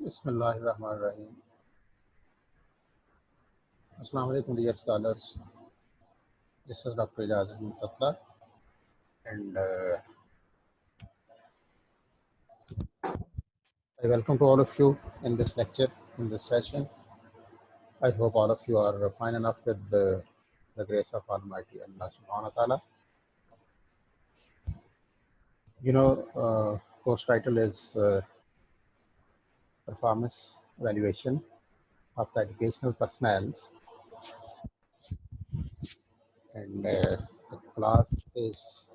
Bismillahirrahmanirrahim. Assalamu alaikum, dear scholars. This is Dr. Ijaz Tatla, and I welcome to all of you in this lecture, in this session. I hope all of you are fine enough with the grace of Almighty Allah Subhanahu wa Taala. Course title is Performance Evaluation of the Educational Personnels, and the class is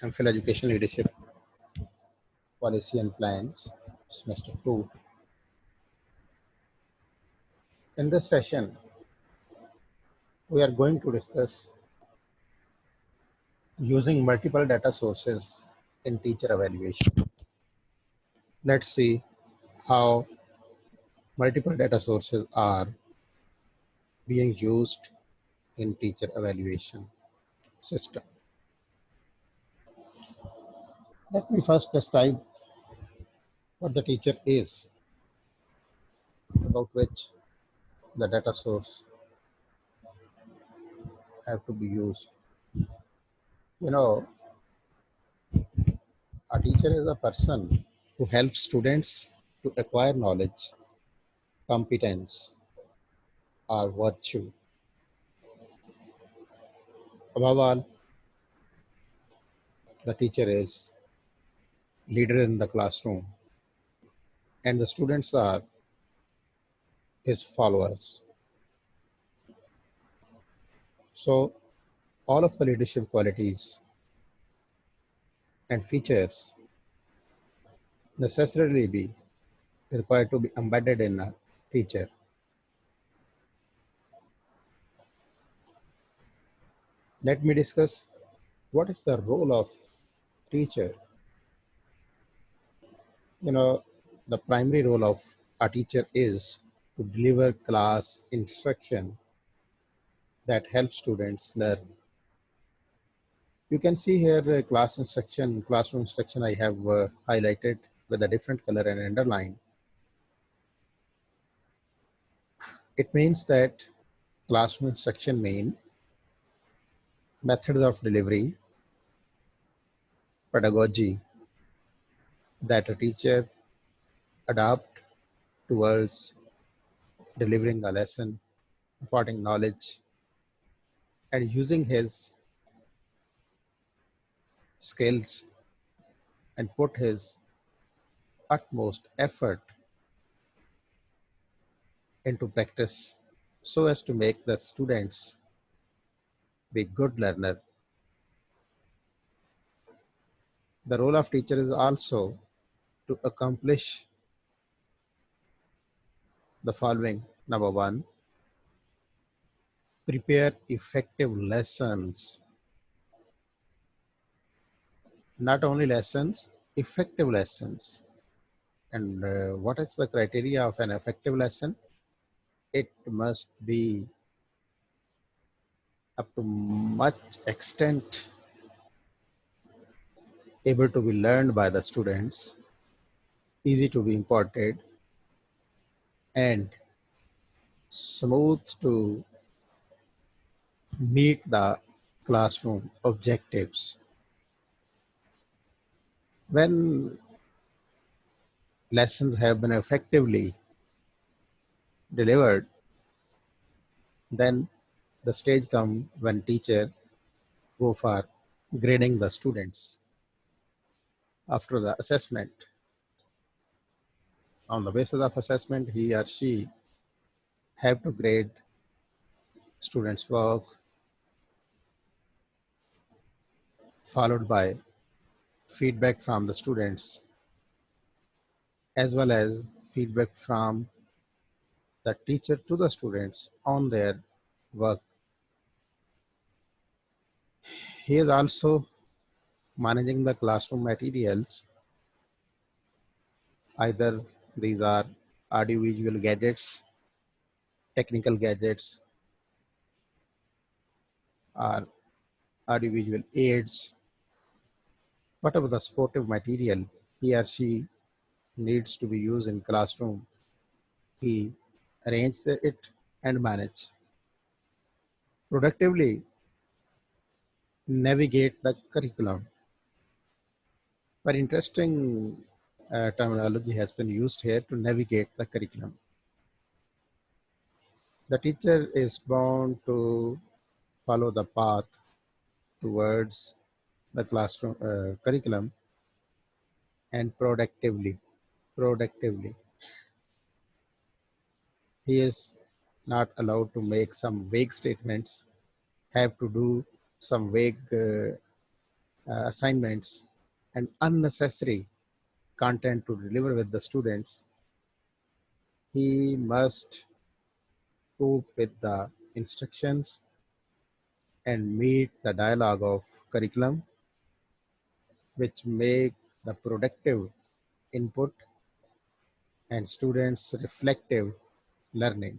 MPhil Education Leadership Policy and Plans, Semester 2. In this session, we are going to discuss using multiple data sources in teacher evaluation. Let's see how multiple data sources are being used in teacher evaluation system. Let me first describe what the teacher is, about which the data source have to be used. You know, a teacher is a person who helps students to acquire knowledge, competence, or virtue. Above all, the teacher is leader in the classroom, and the students are his followers. So all of the leadership qualities and features necessarily be required to be embedded in a teacher. Let me discuss what is the role of teacher. The primary role of a teacher is to deliver class instruction that helps students learn. You can see here classroom instruction I have highlighted with a different color and underline. It means that classroom instruction mean methods of delivery, pedagogy that a teacher adopt towards delivering a lesson, imparting knowledge, and using his skills and put his utmost effort into practice so as to make the students be good learner. The role of teacher is also to accomplish the following. Number one, prepare effective lessons. Not only lessons, effective lessons. And what is the criteria of an effective lesson? It must be up to much extent able to be learned by the students, easy to be imparted, and smooth to meet the classroom objectives. When lessons have been effectively delivered, then the stage comes when teacher go for grading the students after the assessment. On the basis of assessment, he or she have to grade students' work, followed by feedback from the students, as well as feedback from the teacher to the students on their work. He is also managing the classroom materials. Either these are audiovisual gadgets, technical gadgets, or audiovisual aids, whatever the supportive material he or she needs to be used in classroom. He arranges it and manage productively, navigate the curriculum. Very interesting terminology has been used here to navigate the curriculum. The teacher is bound to follow the path towards the classroom curriculum and productively. He is not allowed to make some vague statements, have to do some vague assignments and unnecessary content to deliver with the students. He must cope with the instructions and meet the dialogue of curriculum, which make the productive input and students reflective learning.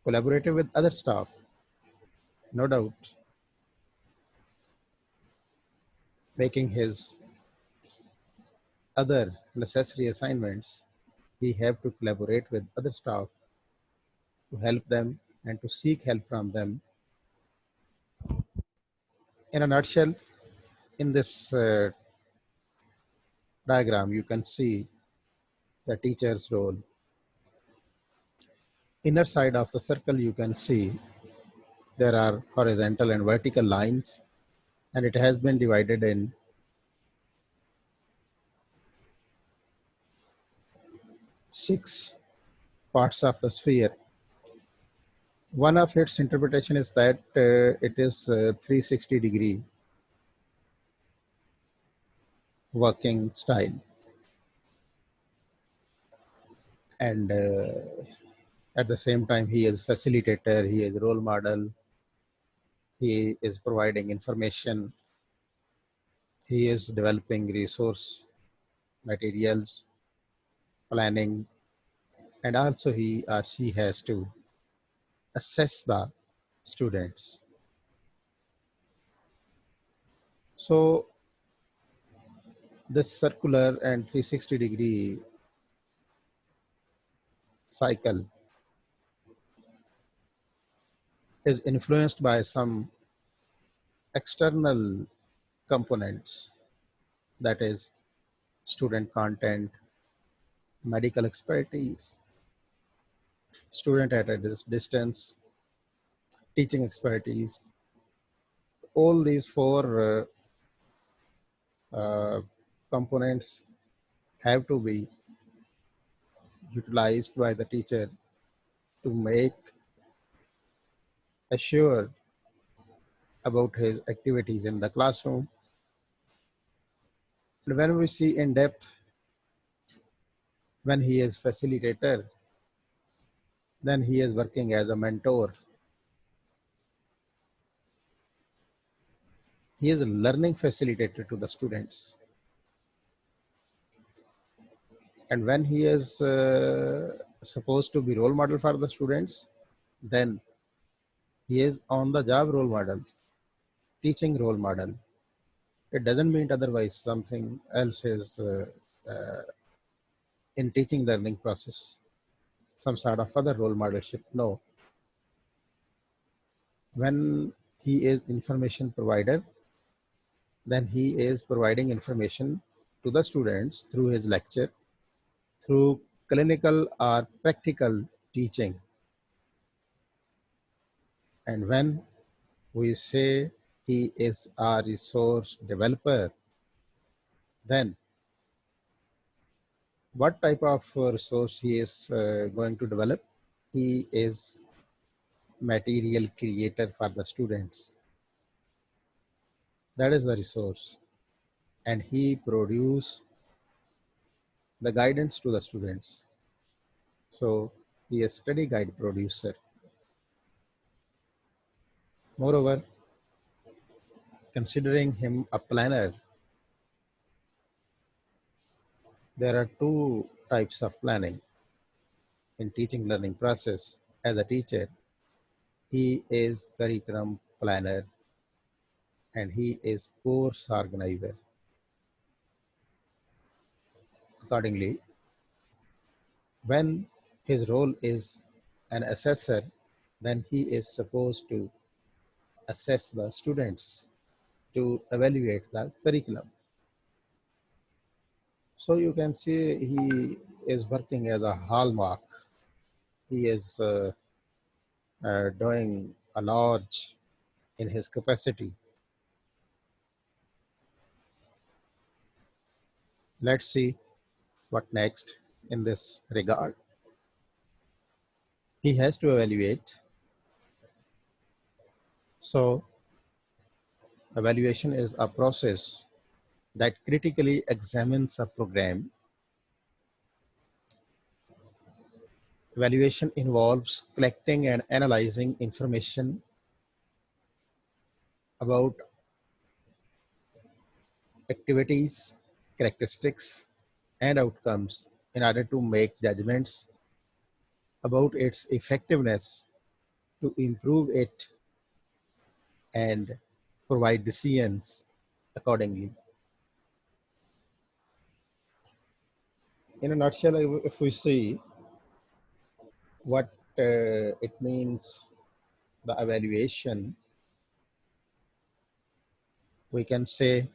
Collaborative with other staff, no doubt, making his other necessary assignments, he have to collaborate with other staff to help them and to seek help from them. In a nutshell, in this diagram, you can see the teacher's role. Inner side of the circle, you can see there are horizontal and vertical lines, and it has been divided in 6 parts of the sphere. One of its interpretation is that it is 360-degree working style, and at the same time he is facilitator, he is role model, he is providing information, he is developing resource materials, planning, and also he or she has to assess the students. So this circular and 360-degree cycle is influenced by some external components, that is student content, medical expertise, student at a distance, teaching expertise. All these four uh, components have to be utilized by the teacher to make assured about his activities in the classroom. And when we see in depth, when he is facilitator, then he is working as a mentor. He is a learning facilitator to the students. And when he is supposed to be role model for the students, then he is on the job role model, teaching role model. It doesn't mean otherwise something else is in teaching learning process, some sort of other role modelship. No, when he is information provider, then he is providing information to the students through his lecture, through clinical or practical teaching. And when we say he is a resource developer, then what type of resource he is going to develop? He is material creator for the students. That is the resource. And he produce the guidance to the students. So he is study guide producer. Moreover, considering him a planner, there are two types of planning in teaching learning process. As a teacher, he is curriculum planner and he is course organizer. Accordingly, when his role is an assessor, then he is supposed to assess the students to evaluate the curriculum. So you can see he is working as a hallmark. He is doing a large in his capacity. Let's see what next in this regard. He has to evaluate. So evaluation is a process that critically examines a program. Evaluation involves collecting and analyzing information about activities, characteristics, and outcomes in order to make judgments about its effectiveness, to improve it, and provide decisions accordingly. In a nutshell, if we see what it means, the evaluation, we can say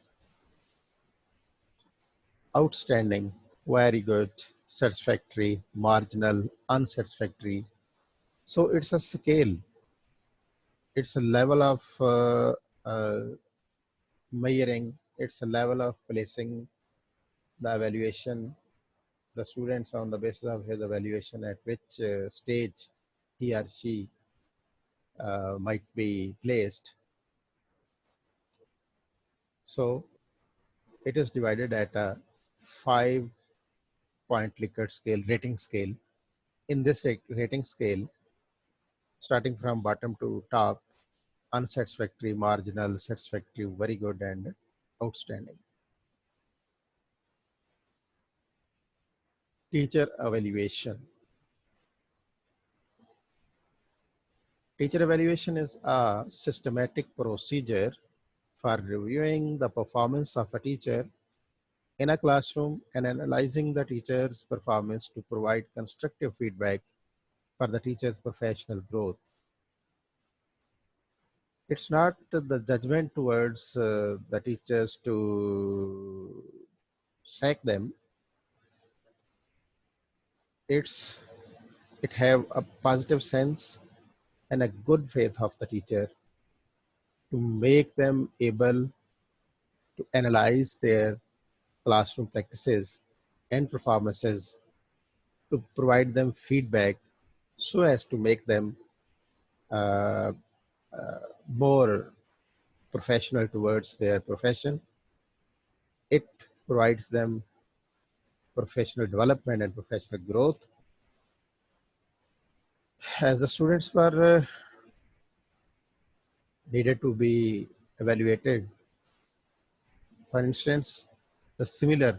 outstanding, very good, satisfactory, marginal, unsatisfactory. So it's a scale, it's a level of uh, measuring, it's a level of placing the evaluation, the students on the basis of his evaluation at which stage he or she might be placed. So it is divided at a 5 point Likert scale, rating scale. In this rating scale, starting from bottom to top, unsatisfactory, marginal, satisfactory, very good, and outstanding. Teacher evaluation. Teacher evaluation is a systematic procedure for reviewing the performance of a teacher in a classroom and analyzing the teacher's performance to provide constructive feedback for the teacher's professional growth. It's not the judgment towards the teachers to sack them. It have a positive sense and a good faith of the teacher to make them able to analyze their classroom practices and performances, to provide them feedback so as to make them uh, more professional towards their profession. It provides them professional development and professional growth. As the students were needed to be evaluated, for instance, the similar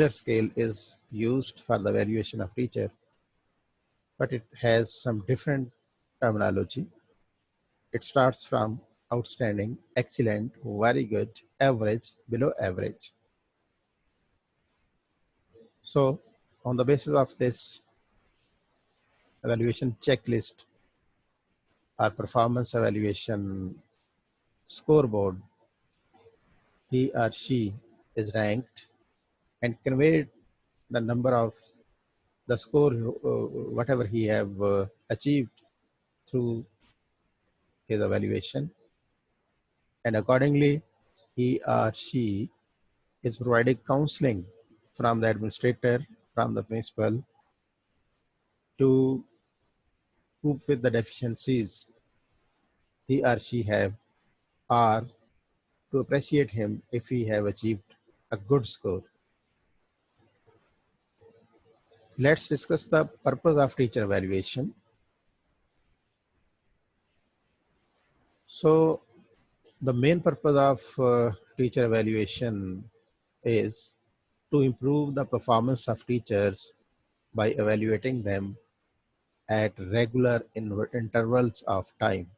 scale is used for the evaluation of teacher, but it has some different terminology. It starts from outstanding, excellent, very good, average, below average. So on the basis of this evaluation checklist or performance evaluation scoreboard, he or she is ranked and conveyed the number of the score, whatever he have achieved through his evaluation, and accordingly he or she is providing counseling from the administrator, from the principal, to cope with the deficiencies he or she have, or to appreciate him if he have achieved a good score. Let's discuss the purpose of teacher evaluation. So the main purpose of teacher evaluation is to improve the performance of teachers by evaluating them at regular intervals of time.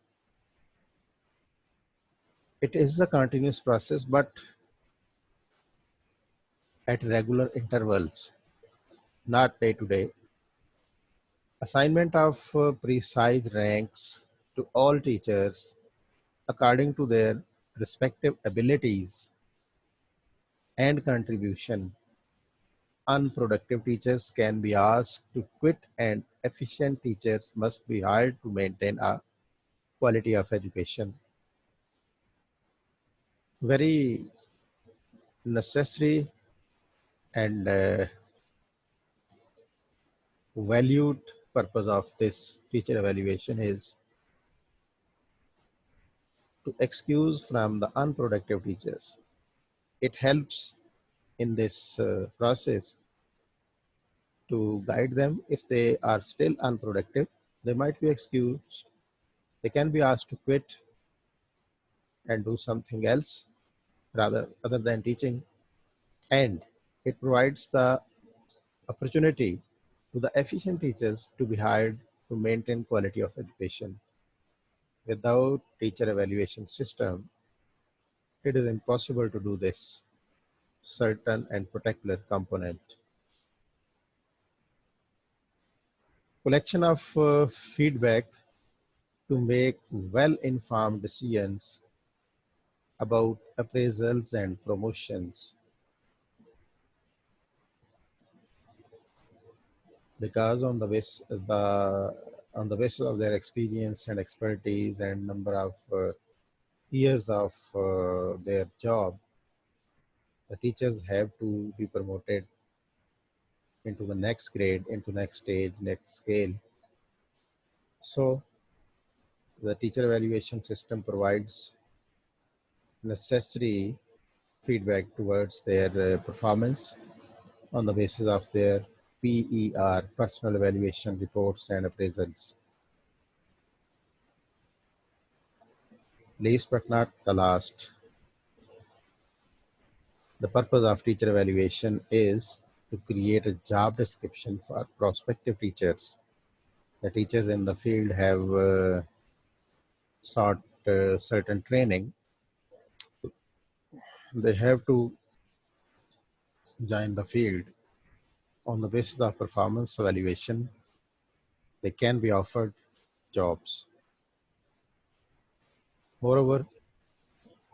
It is a continuous process, but at regular intervals, not day to day. Assignment of precise ranks to all teachers according to their respective abilities and contribution. Unproductive teachers can be asked to quit, and efficient teachers must be hired to maintain a quality of education. Very necessary and valued purpose of this teacher evaluation is to excuse from the unproductive teachers. It helps in this process to guide them. If they are still unproductive, they might be excused. They can be asked to quit and do something else rather other than teaching. And it provides the opportunity to the efficient teachers to be hired to maintain quality of education. Without teacher evaluation system, it is impossible to do this certain and particular component. Collection of feedback to make well-informed decisions about appraisals and promotions, because on the basis of their experience and expertise and number of years of their job, the teachers have to be promoted into the next grade, into next stage, next scale. So the teacher evaluation system provides necessary feedback towards their performance on the basis of their PER, personal evaluation reports and appraisals. Least but not the last, the purpose of teacher evaluation is to create a job description for prospective teachers. The teachers in the field have sought certain training. They have to join the field. On the basis of performance evaluation, they can be offered jobs. Moreover,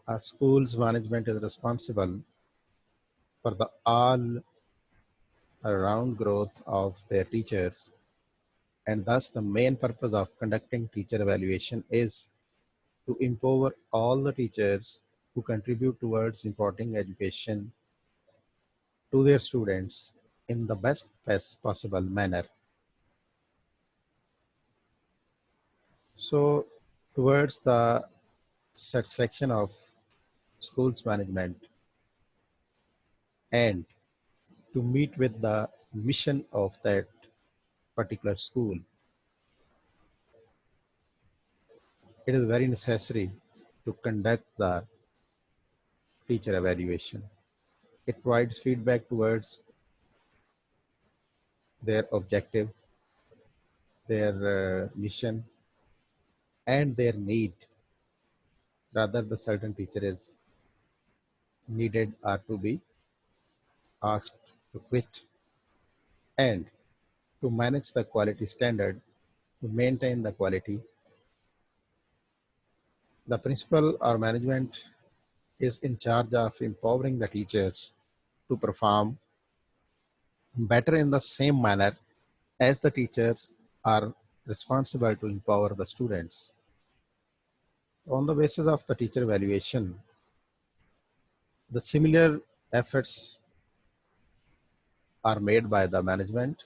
a school's management is responsible for the all around growth of their teachers, and thus the main purpose of conducting teacher evaluation is to empower all the teachers who contribute towards imparting education to their students in the best possible manner. So, towards the satisfaction of schools management and to meet with the mission of that particular school, it is very necessary to conduct the teacher evaluation. It provides feedback towards their objective, their mission, and their need. Rather, the certain teacher is needed or to be asked to quit, and to manage the quality standard, to maintain the quality. The principal or management is in charge of empowering the teachers to perform better in the same manner as the teachers are responsible to empower the students. On the basis of the teacher evaluation, the similar efforts are made by the management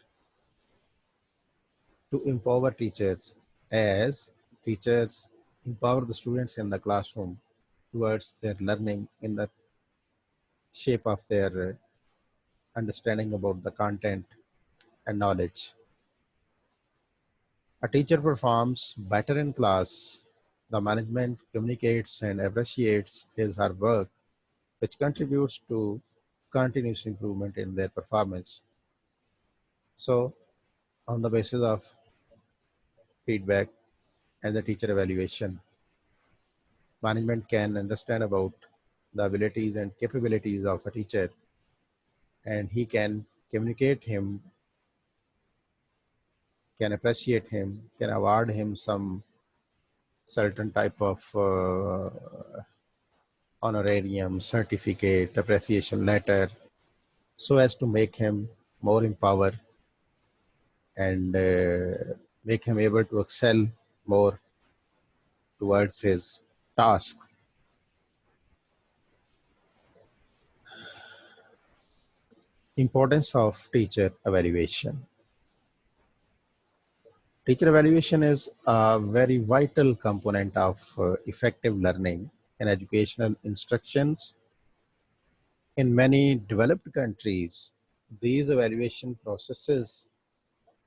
to empower teachers as teachers empower the students in the classroom towards their learning in the shape of their understanding about the content and knowledge. A teacher performs better in class. The management communicates and appreciates his her work, which contributes to continuous improvement in their performance. So, on the basis of feedback and the teacher evaluation, management can understand about the abilities and capabilities of a teacher, and he can communicate him can appreciate him, can award him some certain type of honorarium, certificate, appreciation letter, so as to make him more empowered and make him able to excel more towards his task. Importance of teacher evaluation. Teacher evaluation is a very vital component of effective learning and educational instructions. In many developed countries, these evaluation processes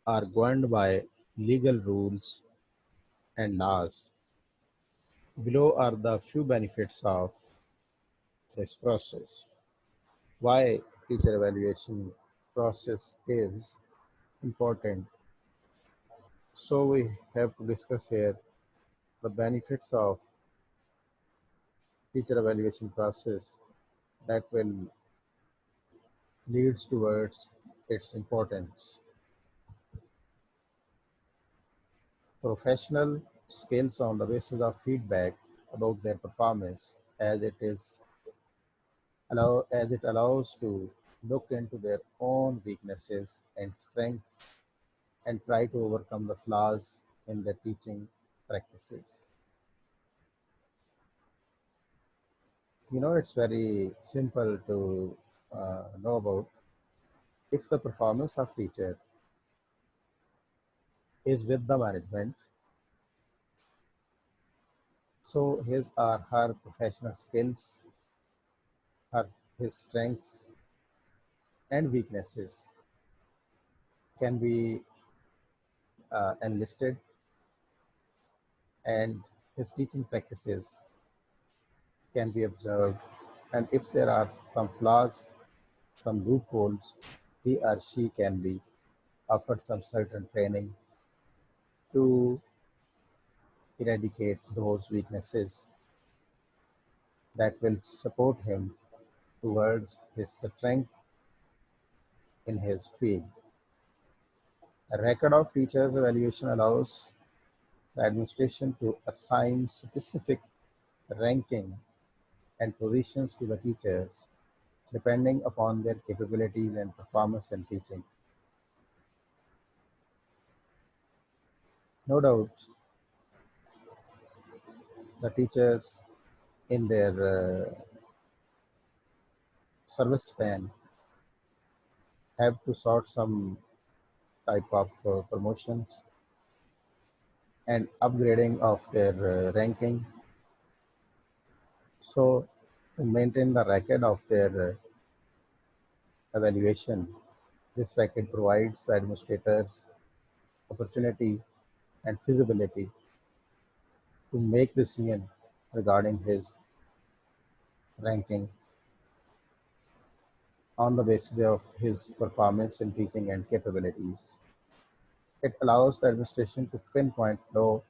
are governed by legal rules and laws. Below are the few benefits of this process. Why teacher evaluation process is important. So we have to discuss here the benefits of teacher evaluation process that will leads towards its importance. Professional skills on the basis of feedback about their performance as it allows to look into their own weaknesses and strengths and try to overcome the flaws in their teaching practices. It's very simple to know about if the performance of teacher is with the management, so his or her professional skills, her his strengths and weaknesses can be enlisted, and his teaching practices can be observed. And if there are some flaws, some loopholes, he or she can be offered some certain training to eradicate those weaknesses that will support him towards his strength in his field. A record of teachers' evaluation allows the administration to assign specific ranking and positions to the teachers depending upon their capabilities and performance in teaching. No doubt, the teachers in their service span have to sort some type of promotions and upgrading of their ranking. So, to maintain the record of their evaluation, this record provides the administrators opportunity and feasibility to make decision regarding his ranking on the basis of his performance in teaching and capabilities. It allows the administration to pinpoint low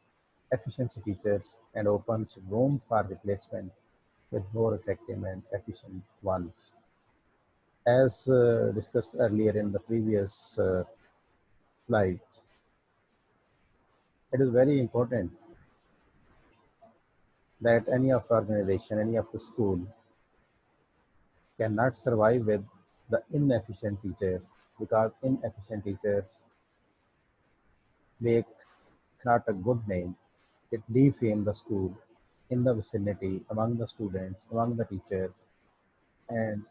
efficiency teachers and opens room for replacement with more effective and efficient ones. As discussed earlier in the previous slides, it is very important that any of the organization, any of the school cannot survive with the inefficient teachers, because inefficient teachers make not a good name. It defames the school in the vicinity, among the students, among the teachers, and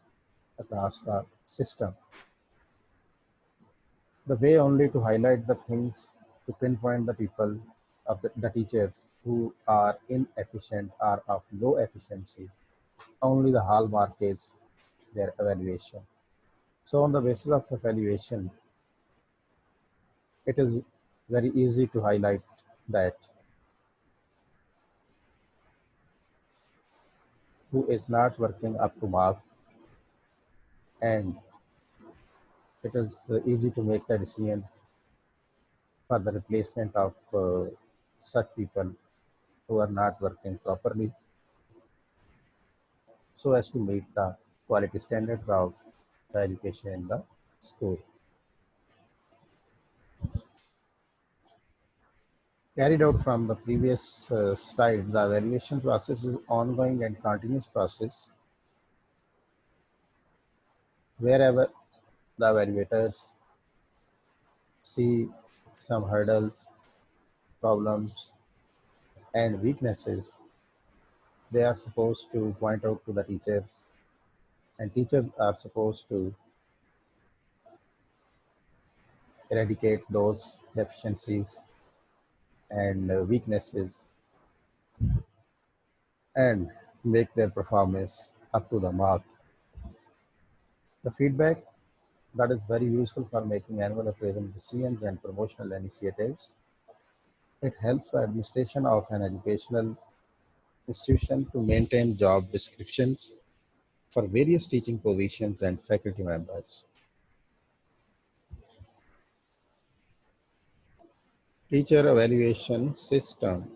across the system. The way only to highlight the things, to pinpoint the people of the teachers who are inefficient or of low efficiency, only the hallmark is their evaluation. So on the basis of evaluation, it is very easy to highlight that who is not working up to mark, and it is easy to make the decision for the replacement of such people who are not working properly, so as to meet the quality standards of the education in the school. Carried out from the previous slide, the evaluation process is ongoing and continuous process wherever the evaluators see some hurdles, problems, and weaknesses. They are supposed to point out to the teachers, and teachers are supposed to eradicate those deficiencies and weaknesses and make their performance up to the mark. The feedback that is very useful for making annual appraisal decisions and promotional initiatives. It helps the administration of an educational institution to maintain job descriptions for various teaching positions and faculty members. Teacher evaluation system.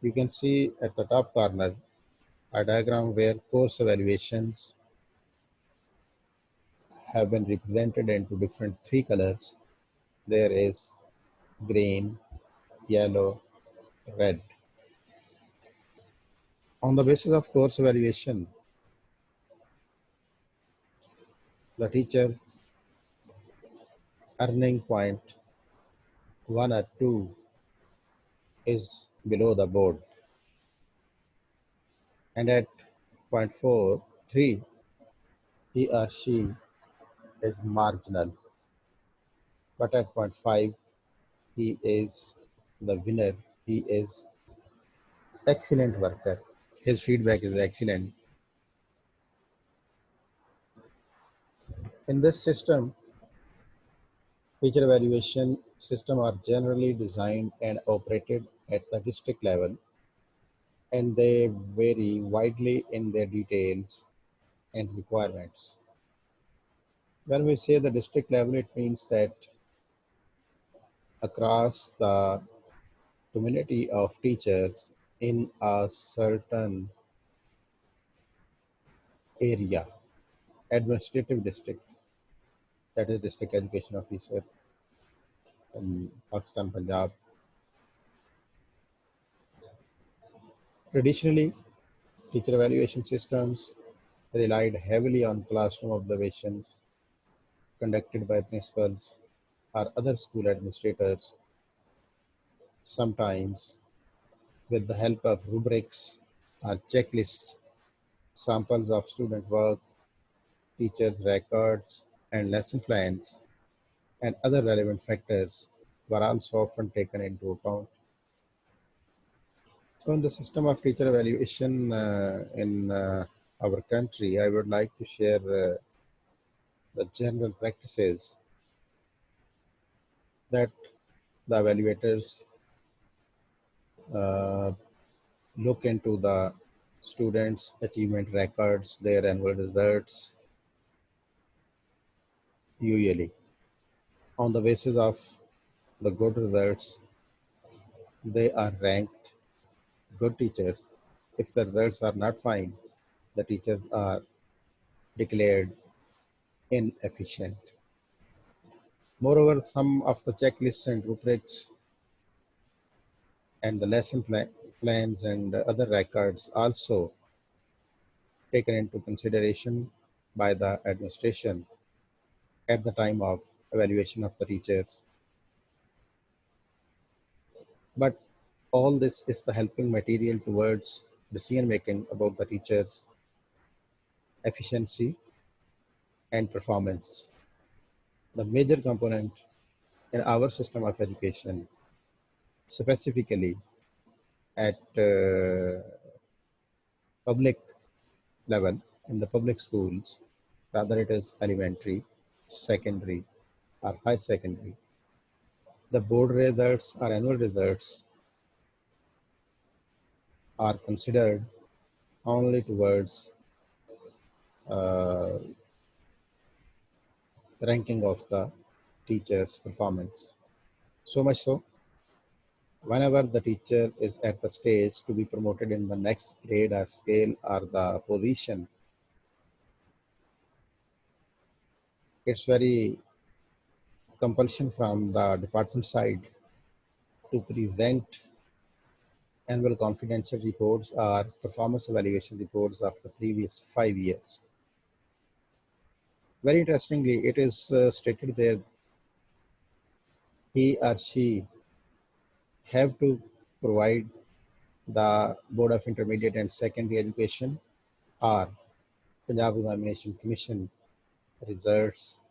You can see at the top corner a diagram where course evaluations have been represented into different three colors. There is green, yellow, red. On the basis of course evaluation, the teacher earning point 1 or 2 is below the board, and at point 4, 3, he or she is marginal, but at point 5, he is the winner. He is excellent worker. His feedback is excellent. In this system, teacher evaluation system are generally designed and operated at the district level, and they vary widely in their details and requirements. When we say the district level, it means that across the community of teachers in a certain area, administrative district, that is district education officer in Pakistan, Punjab. Traditionally, teacher evaluation systems relied heavily on classroom observations conducted by principals or other school administrators, sometimes with the help of rubrics or checklists, samples of student work, teachers' records, and lesson plans, and other relevant factors were also often taken into account. So, in the system of teacher evaluation in our country, I would like to share the general practices that the evaluators uh, look into the students' achievement records, their annual results, usually. On the basis of the good results, they are ranked good teachers. If the results are not fine, the teachers are declared inefficient. Moreover, some of the checklists and rubrics and the plans and other records also taken into consideration by the administration at the time of evaluation of the teachers. But all this is the helping material towards decision making about the teachers' efficiency and performance. The major component in our system of education, specifically at public level in the public schools, rather it is elementary, secondary, or higher secondary. The board results or annual results are considered only towards uh, ranking of the teacher's performance. So much so, whenever the teacher is at the stage to be promoted in the next grade or scale or the position, it's very compulsion from the department side to present annual confidential reports or performance evaluation reports of the previous 5 years. Very interestingly, it is stated there he or she have to provide the Board of Intermediate and Secondary Education or Punjab Examination Commission results.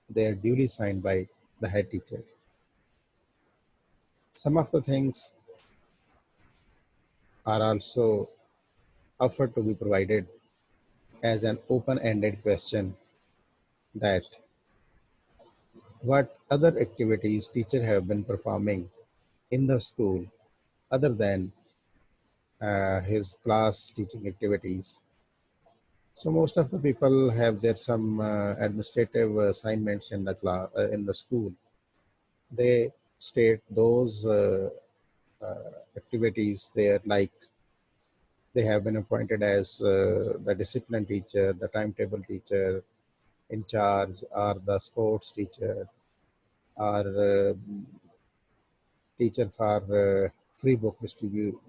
They are duly signed by the head teacher. Some of the things are also offered to be provided as an open-ended question that what other activities teacher have been performing in the school other than his class teaching activities. So most of the people have their some administrative assignments in the class in the school. They state those activities there, like they have been appointed as the discipline teacher, the timetable teacher in charge, or the sports teacher, or teacher for free book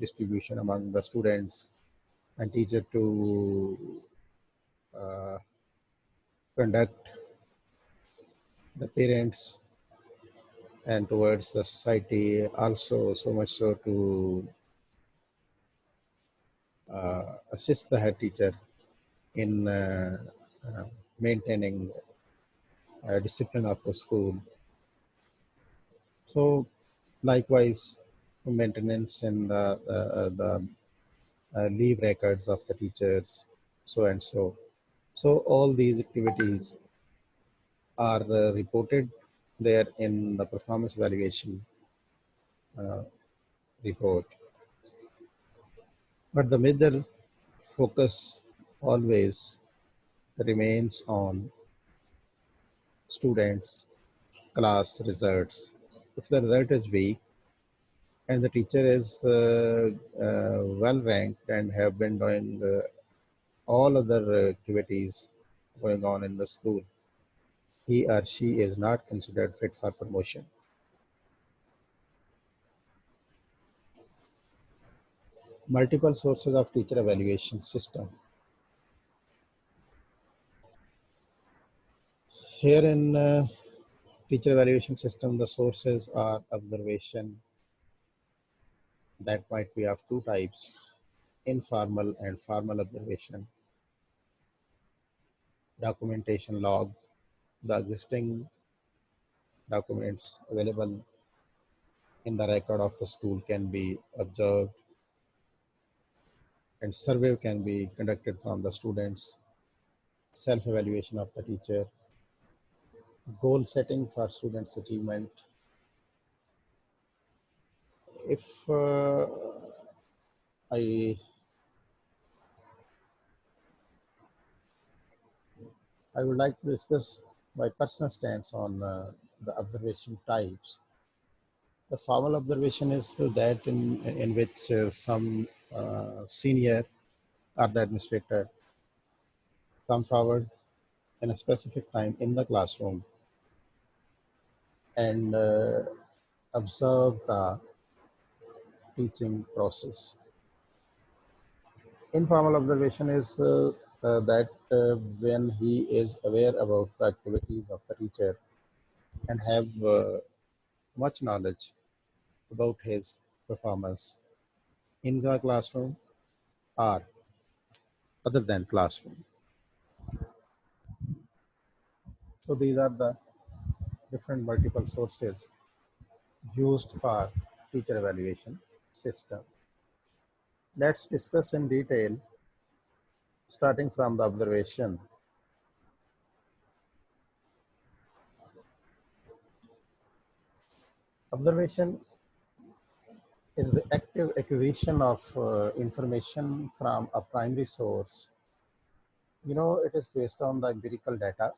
distribution among the students, and teacher to uh, conduct the parents and towards the society, also so much so to assist the head teacher in uh, maintaining discipline of the school. So likewise, maintenance and the leave records of the teachers, so and so. So all these activities are reported there in the performance evaluation uh, report. But the major focus always remains on students' class results. If the result is weak and the teacher is well ranked and have been doing all other activities going on in the school, he or she is not considered fit for promotion. Multiple sources of teacher evaluation system. Here in teacher evaluation system, the sources are observation that might be of two types, informal and formal observation, documentation log, the existing documents available in the record of the school can be observed, and survey can be conducted from the students, self-evaluation of the teacher, goal setting for students' achievement. If I, I would like to discuss my personal stance on the observation types. The formal observation is that in which some senior or the administrator come forward in a specific time in the classroom and observe the teaching process. Informal observation is that when he is aware about the activities of the teacher and have much knowledge about his performance in the classroom or other than classroom. So these are the different multiple sources used for teacher evaluation system. Let's discuss in detail starting from the observation. Observation is the active acquisition of information from a primary source. You know, it is based on the empirical data.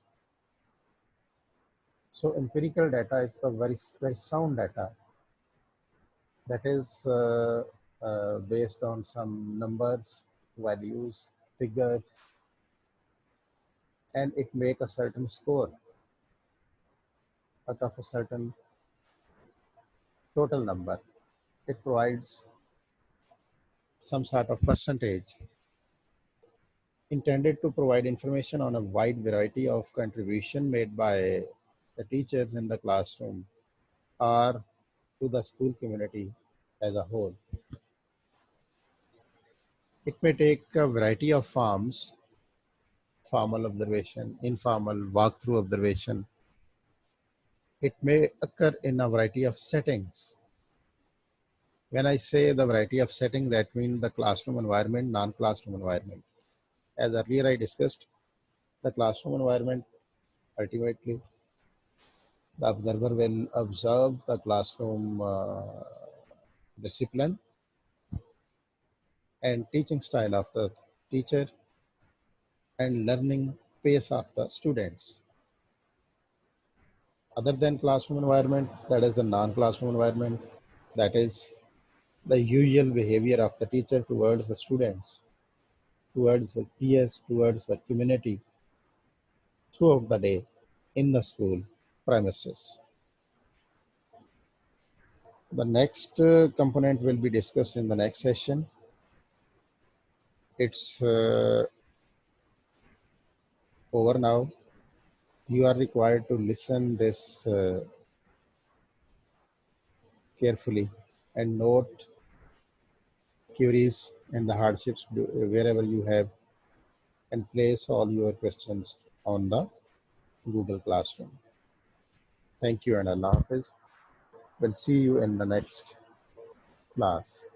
So empirical data is the very sound data that is based on some numbers, values, figures, and it make a certain score out of a certain total number. It provides some sort of percentage intended to provide information on a wide variety of contribution made by the teachers in the classroom or to the school community as a whole. It may take a variety of forms: formal observation, informal walkthrough observation. It may occur in a variety of settings. When I say the variety of setting, that means the classroom environment, non-classroom environment. As earlier I discussed, the classroom environment, ultimately the observer will observe the classroom discipline and teaching style of the teacher and learning pace of the students. Other than classroom environment, that is the non-classroom environment, that is the usual behavior of the teacher towards the students, towards the peers, towards the community throughout the day in the school premises. The next component will be discussed in the next session. It's over now. You are required to listen this carefully and note queries and the hardships wherever you have, and place all your questions on the Google Classroom. Thank you and Allah Hafiz. We'll see you in the next class.